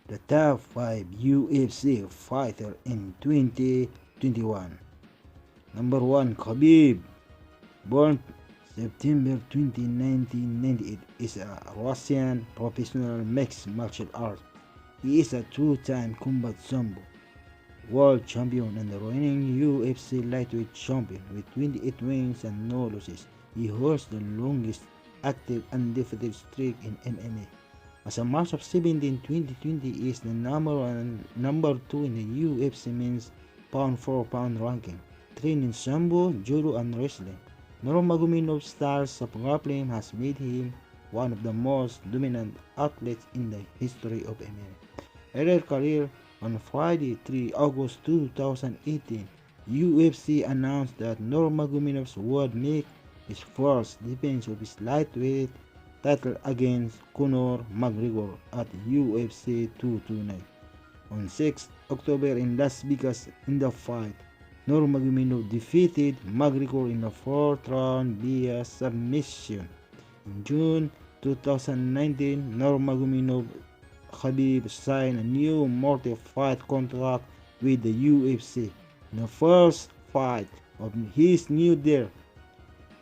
the top 5 UFC fighter in 2021. Number 1, KHABIB, born September 20, 1998, is a Russian professional mixed martial art. He is a two-time combat sambo world champion and the reigning UFC lightweight champion with 28 wins and no losses. He holds the longest active undefeated streak in MMA. As of March 17, 2020, he is the number 2 in the UFC men's pound for pound ranking, trained in sambo, judo, and wrestling. Nurmagomedov's styles of grappling has made him one of the most dominant athletes in the history of MMA. Earlier career on Friday, 3 August 2018, UFC announced that Nurmagomedov would make his first defense of his lightweight title against Conor McGregor at UFC 229. On 6 October in Las Vegas in the fight, Nurmagomedov defeated McGregor in the fourth round via submission. In June 2019, Nurmagomedov KHABIB signed a new multi-fight contract with the UFC. In the first fight of his new deal,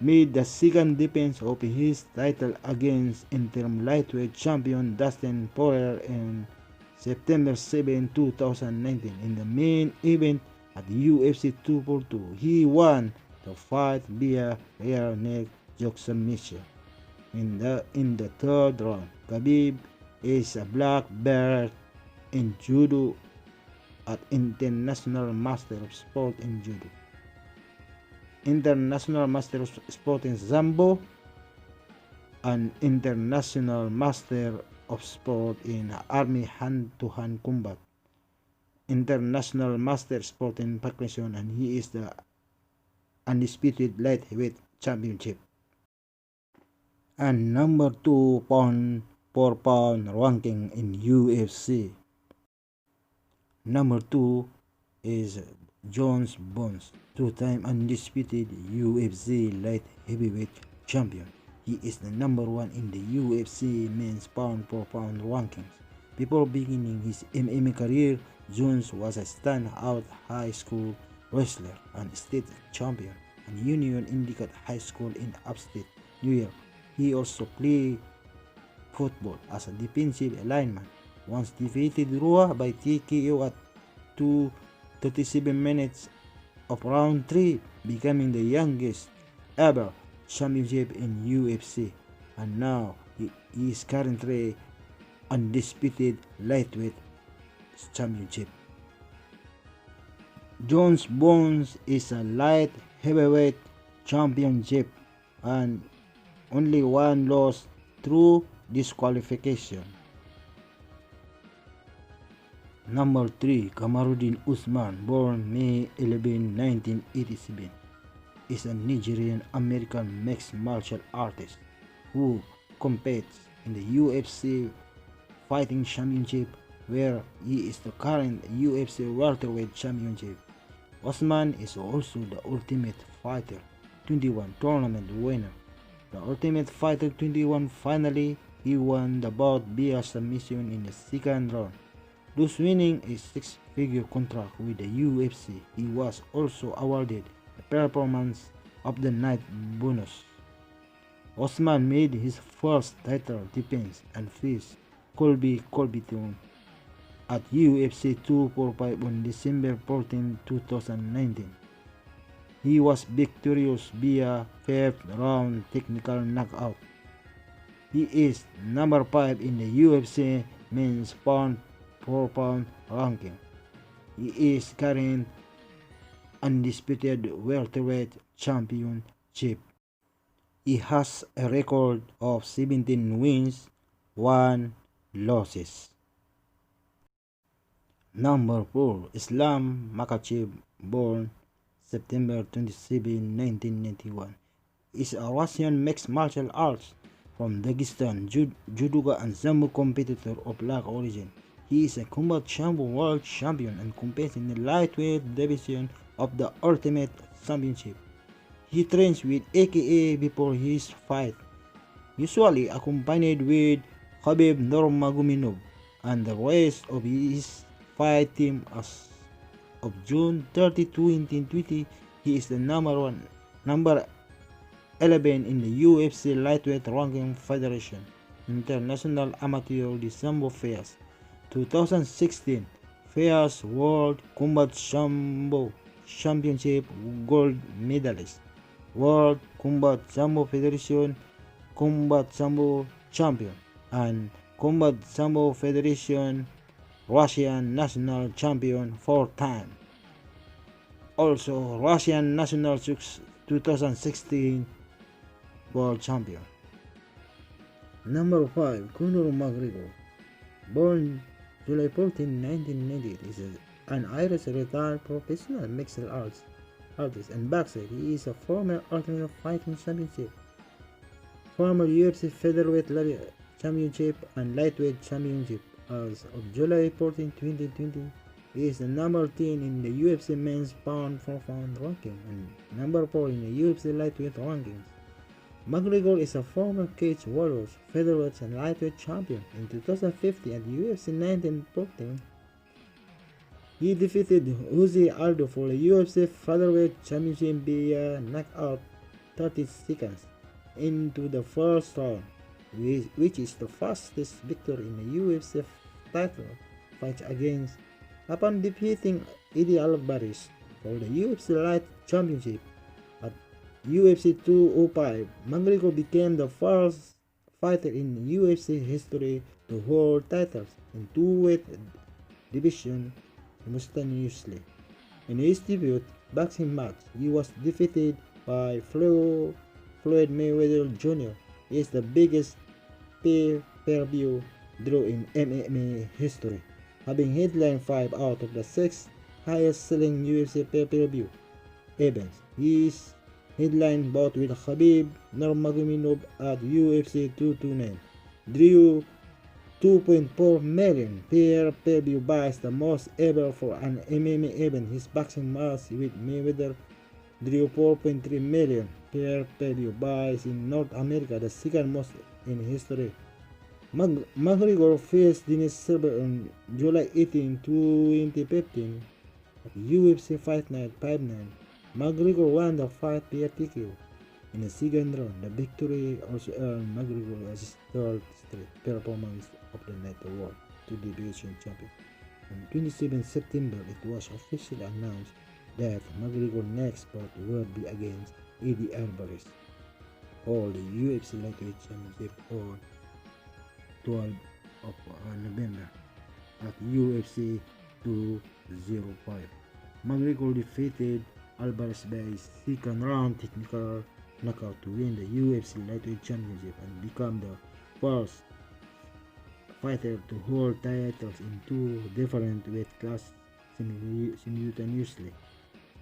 made the second defense of his title against interim lightweight champion Dustin Poirier in September 7, 2019. In the main event at UFC 242, he won the fight via rear neck choke submission. In the third round, KHABIB is a black belt in judo at International Master of Sport in Judo, International Master of Sport in Sambo, and International Master of Sport in Army Hand-to-Hand Combat, International Master Sport in Percussion, and he is the undisputed lightweight championship and number 2 pound for pound ranking in UFC. Number 2 is Jones Bones, two-time undisputed UFC light heavyweight champion. He is the number 1 in the UFC men's pound for pound rankings. Before beginning his MMA career, Jones was a standout high school wrestler and state champion and Union Indicate High School in upstate New York. He also played football as a defensive lineman. Once defeated Rua by TKO at 2:37 minutes of round 3, becoming the youngest ever championship in UFC, and now he is currently undisputed lightweight championship. Jones Bones is a light heavyweight championship and only one loss through disqualification. Number 3, Kamaruddin Usman, born May 11, 1987, is a Nigerian-American mixed martial artist who competes in the UFC Fighting Championship, where he is the current UFC welterweight championship. Usman is also the Ultimate Fighter 21 tournament winner. The Ultimate Fighter 21 finally, he won the bout via submission in the second round, thus winning a six-figure contract with the UFC. He was also awarded a Performance of the Night bonus. Usman made his first title defense and faced Colby Covington at UFC 245 on December 14, 2019. He was victorious via fifth round technical knockout. He is number 5 in the UFC men's pound for pound ranking. He is current undisputed welterweight championship. He has a record of 17 wins, 1 losses. Number 4, Islam Makhachev, born September 27, 1991, is a Russian mixed martial arts from Dagestan, judoka and sambo competitor of black origin. He is a combat sambo world champion and competes in the lightweight division of the Ultimate Championship. He trains with AKA before his fight, usually accompanied with Khabib Nurmagomedov and the rest of his fight team as of June 30, 2020. He is the number 11 in the UFC Lightweight Ranking Federation International Amateur Sambo Fairs 2016 Fairs World Combat Sambo Championship Gold Medalist, World Combat Sambo Federation Combat Sambo Champion, and Combat Sambo Federation Russian National Champion 4 times. Also Russian National 2016 World Champion. Number 5. Conor McGregor. Born July 14, 1998, is an Irish retired professional mixed artist and boxer. He is a former Ultimate Fighting Championship, former UFC Featherweight Championship and Lightweight Championship. As of July 14, 2020, he is the number 10 in the UFC Men's Pound for Pound ranking and number 4 in the UFC Lightweight rankings. McGregor is a former Cage Warriors Featherweight and Lightweight champion. In 2015 at UFC 1914, he defeated Jose Aldo for the UFC Featherweight Championship via knockout 30 seconds into the first round, which is the fastest victory in the UFC title fight against. Upon defeating Eddie Alvarez for the UFC Light Championship at UFC 205, McGregor became the first fighter in UFC history to hold titles in two-weight division simultaneously. In his debut boxing match, he was defeated by Floyd Mayweather Jr. He is the biggest pay-per-view draw in MMA history, having headlined 5 out of the 6 highest-selling UFC pay-per-view events. He is headlined bout with KHABIB Nurmagomedov at UFC 229. Drew 2.4 million pay-per-view buys, the most ever for an MMA event. His boxing match with Mayweather drew 4.3 million pay-per-view buys in North America, the second most in history. McGregor faced Dennis Silver on July 18, 2015 at UFC Fight Night 5-9. McGregor won the fight via TKO in the second round. The victory also earned McGregor his third straight performance of the night award to the division champion. On 27 September, it was officially announced that McGregor's next bout would be against Eddie Alvarez for the UFC Lightweight Championship on 12th of November at UFC 205. McGregor defeated Alvarez by second round technical knockout to win the UFC Lightweight Championship and become the first fighter to hold titles in two different weight classes simultaneously.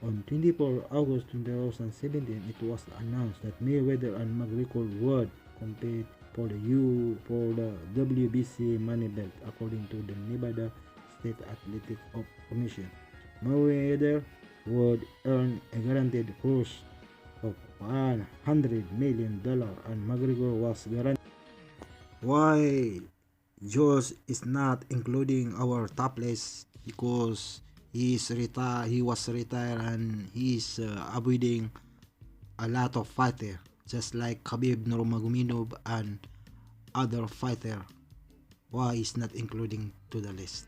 On 24 August 2017, it was announced that Mayweather and McGregor would compete for the WBC money belt, according to the Nevada State Athletic Commission. Mayweather would earn a guaranteed purse of $100 million and McGregor was guaranteed. Why Josh is not including our top list? Because he was retired and he is avoiding a lot of fighter, just like Khabib Nurmagomedov and other fighter. Why is not including to the list?